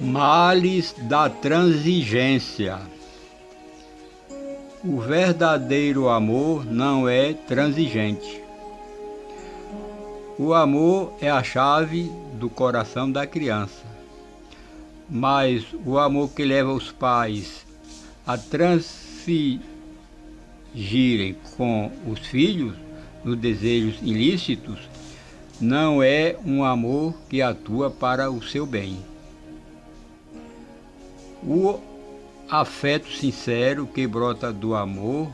Males da transigência. O verdadeiro amor não é transigente. O amor é a chave do coração da criança, mas o amor que leva os pais a transigirem com os filhos nos desejos ilícitos não é um amor que atua para o seu bem. O afeto sincero que brota do amor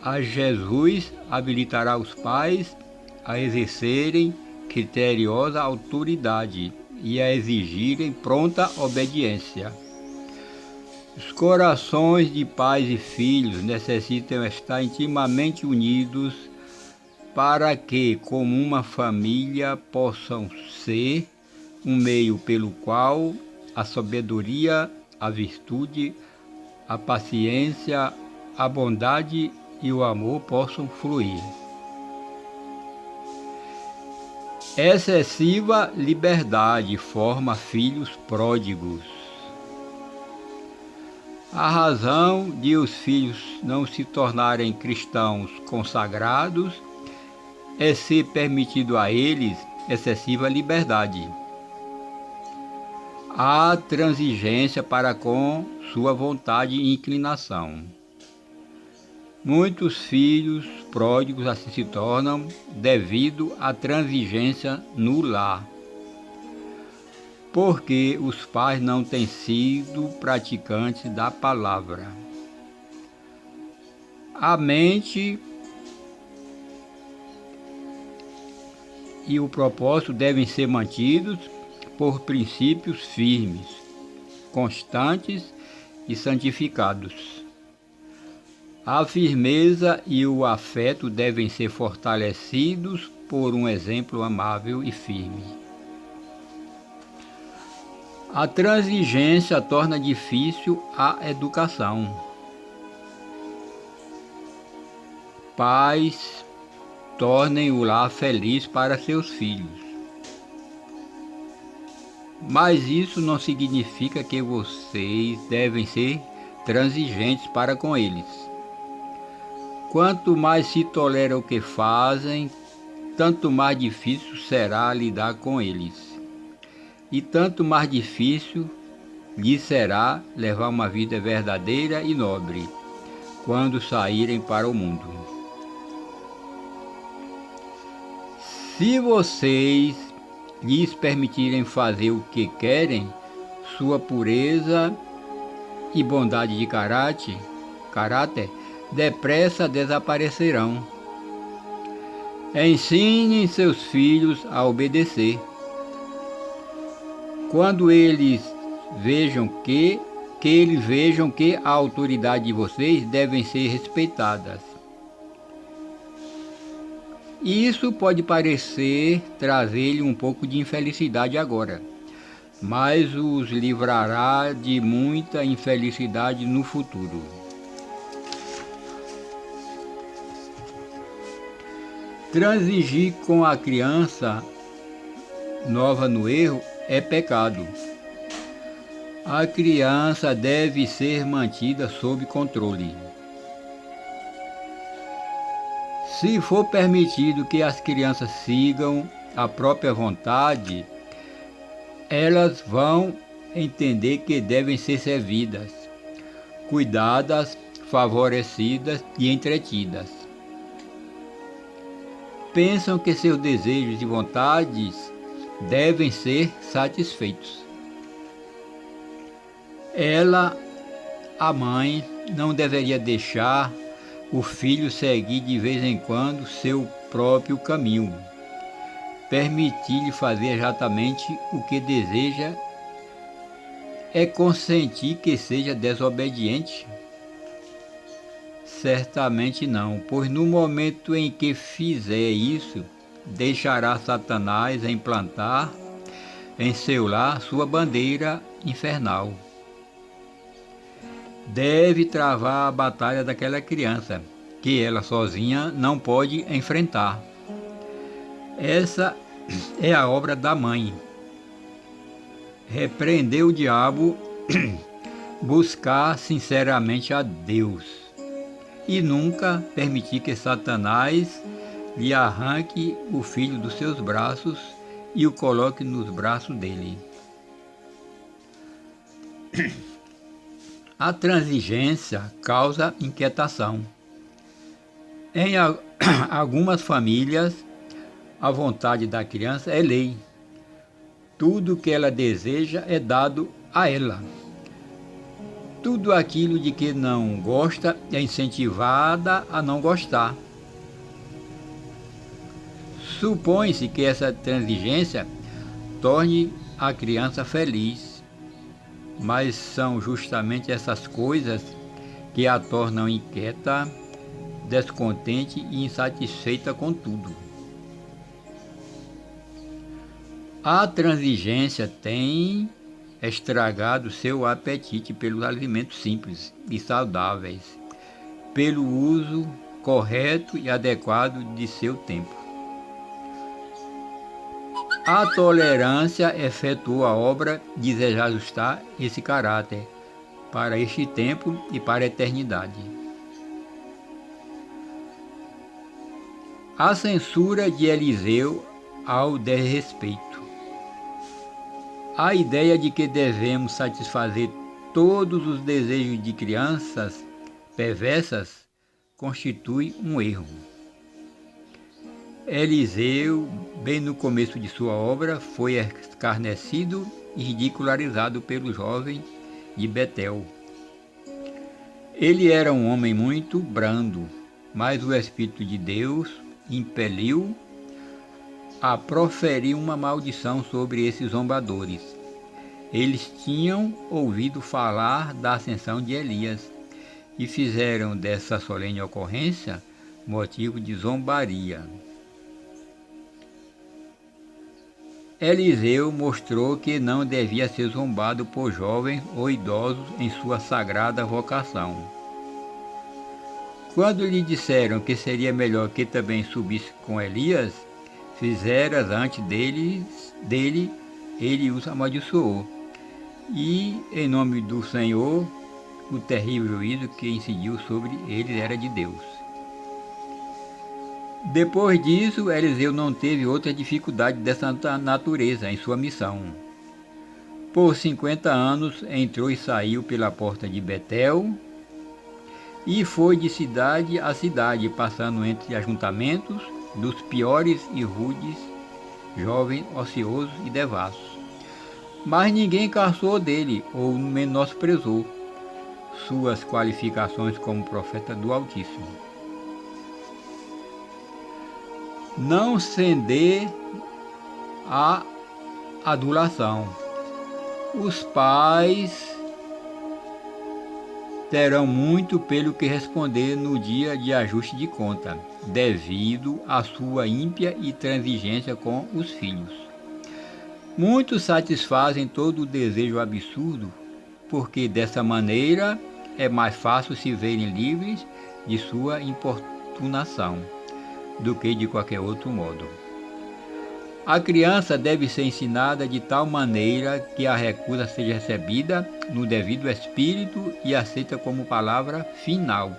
a Jesus habilitará os pais a exercerem criteriosa autoridade e a exigirem pronta obediência. Os corações de pais e filhos necessitam estar intimamente unidos para que, como uma família, possam ser um meio pelo qual a sabedoria, a virtude, a paciência, a bondade e o amor possam fluir. Excessiva liberdade forma filhos pródigos. A razão de os filhos não se tornarem cristãos consagrados é ser permitido a eles excessiva liberdade. Há transigência para com sua vontade e inclinação. Muitos filhos pródigos assim se tornam devido à transigência no lar, porque os pais não têm sido praticantes da palavra. A mente e o propósito devem ser mantidos por princípios firmes, constantes e santificados. A firmeza e o afeto devem ser fortalecidos por um exemplo amável e firme. A transigência torna difícil a educação. Pais, tornem o lar feliz para seus filhos. Mas isso não significa que vocês devem ser transigentes para com eles. Quanto mais se tolera o que fazem, tanto mais difícil será lidar com eles. E tanto mais difícil lhes será levar uma vida verdadeira e nobre, quando saírem para o mundo. Se vocês lhes permitirem fazer o que querem, sua pureza e bondade de caráter depressa desaparecerão. Ensinem seus filhos a obedecer. Quando eles vejam que a autoridade de vocês devem ser respeitadas. Isso pode parecer trazer-lhe um pouco de infelicidade agora, mas os livrará de muita infelicidade no futuro. Transigir com a criança nova no erro é pecado. A criança deve ser mantida sob controle. Se for permitido que as crianças sigam a própria vontade, elas vão entender que devem ser servidas, cuidadas, favorecidas e entretidas. Pensam que seus desejos e vontades devem ser satisfeitos. Ela, a mãe, não deveria deixar o filho seguir de vez em quando seu próprio caminho. Permitir-lhe fazer exatamente o que deseja é consentir que seja desobediente? Certamente não, pois no momento em que fizer isso, deixará Satanás implantar em seu lar sua bandeira infernal. Deve travar a batalha daquela criança, que ela sozinha não pode enfrentar. Essa é a obra da mãe. repreender o diabo, buscar sinceramente a Deus e nunca permitir que Satanás lhe arranque o filho dos seus braços e o coloque nos braços dele. A transigência causa inquietação. Em algumas famílias, a vontade da criança é lei. Tudo que ela deseja é dado a ela. Tudo aquilo de que não gosta é incentivada a não gostar. Supõe-se que essa transigência torne a criança feliz, mas são justamente essas coisas que a tornam inquieta, descontente e insatisfeita com tudo. A transigência tem estragado seu apetite pelos alimentos simples e saudáveis, pelo uso correto e adequado de seu tempo. A tolerância efetuou a obra de desajustar esse caráter para este tempo e para a eternidade. A censura de Eliseu ao desrespeito. A ideia de que devemos satisfazer todos os desejos de crianças perversas constitui um erro. Eliseu, bem no começo de sua obra, foi escarnecido e ridicularizado pelo jovem de Betel. Ele era um homem muito brando, mas o Espírito de Deus impeliu a proferir uma maldição sobre esses zombadores. Eles tinham ouvido falar da ascensão de Elias e fizeram dessa solene ocorrência motivo de zombaria. Eliseu mostrou que não devia ser zombado por jovens ou idosos em sua sagrada vocação. Quando lhe disseram que seria melhor que também subisse com Elias, fizeras antes dele, ele os amaldiçoou. E, em nome do Senhor, o terrível juízo que incidiu sobre eles era de Deus. Depois disso, Eliseu não teve outra dificuldade dessa natureza em sua missão. Por 50 anos entrou e saiu pela porta de Betel e foi de cidade a cidade, passando entre ajuntamentos dos piores e rudes, jovens, ociosos e devassos. Mas ninguém caçou dele ou menosprezou suas qualificações como profeta do Altíssimo. Não ceder à adulação. Os pais terão muito pelo que responder no dia de ajuste de conta, devido à sua ímpia e transigência com os filhos. Muitos satisfazem todo o desejo absurdo, porque dessa maneira é mais fácil se verem livres de sua importunação do que de qualquer outro modo. A criança deve ser ensinada de tal maneira que a recusa seja recebida no devido espírito e aceita como palavra final.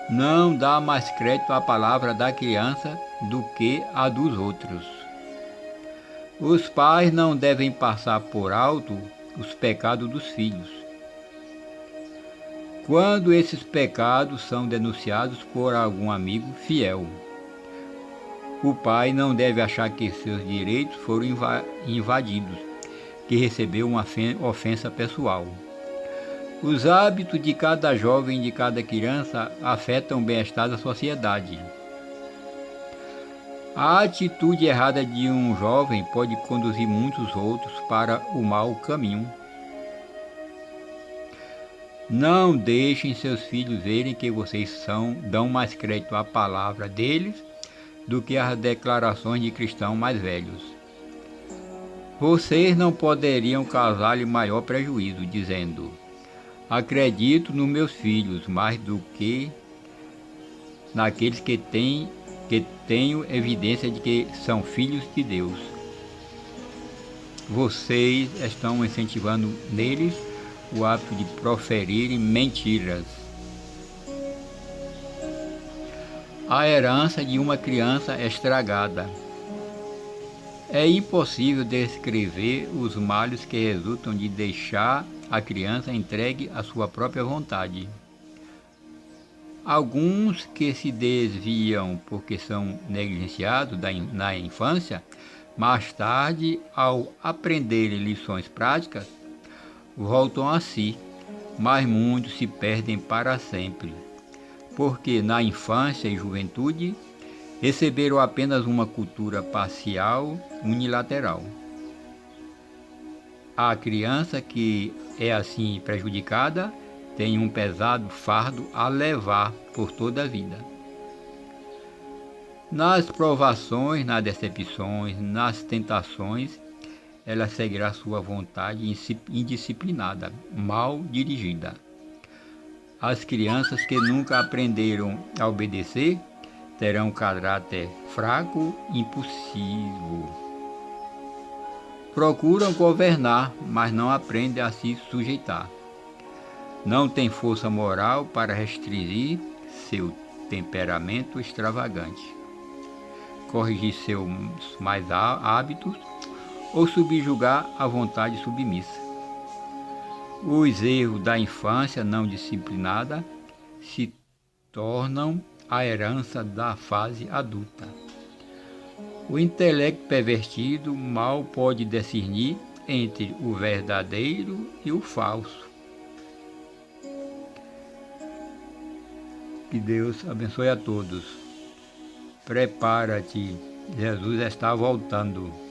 Não dá mais crédito à palavra da criança do que à dos outros. Os pais não devem passar por alto os pecados dos filhos. Quando esses pecados são denunciados por algum amigo fiel, o pai não deve achar que seus direitos foram invadidos, que recebeu uma ofensa pessoal. Os hábitos de cada jovem e de cada criança afetam o bem-estar da sociedade. A atitude errada de um jovem pode conduzir muitos outros para o mau caminho. Não deixem seus filhos verem que vocês dão mais crédito à palavra deles do que às declarações de cristãos mais velhos. Vocês não poderiam causar-lhe maior prejuízo, dizendo: acredito nos meus filhos mais do que naqueles que tenho evidência de que são filhos de Deus. vocês estão incentivando neles o hábito de proferirem mentiras. A herança de uma criança estragada. É impossível descrever os males que resultam de deixar a criança entregue à sua própria vontade. Alguns que se desviam porque são negligenciados na infância, mais tarde, ao aprenderem lições práticas, voltam a si, mas muitos se perdem para sempre, porque na infância e juventude receberam apenas uma cultura parcial, unilateral. A criança que é assim prejudicada tem um pesado fardo a levar por toda a vida. Nas provações, nas decepções, nas tentações, ela seguirá sua vontade indisciplinada, mal dirigida. As crianças que nunca aprenderam a obedecer terão caráter fraco e impulsivo. Procuram governar, mas não aprendem a se sujeitar. Não têm força moral para restringir seu temperamento extravagante, corrigir seus mais hábitos ou subjugar a vontade submissa. Os erros da infância não disciplinada se tornam a herança da fase adulta. O intelecto pervertido mal pode discernir entre o verdadeiro e o falso. Que Deus abençoe a todos. Prepara-te, Jesus está voltando.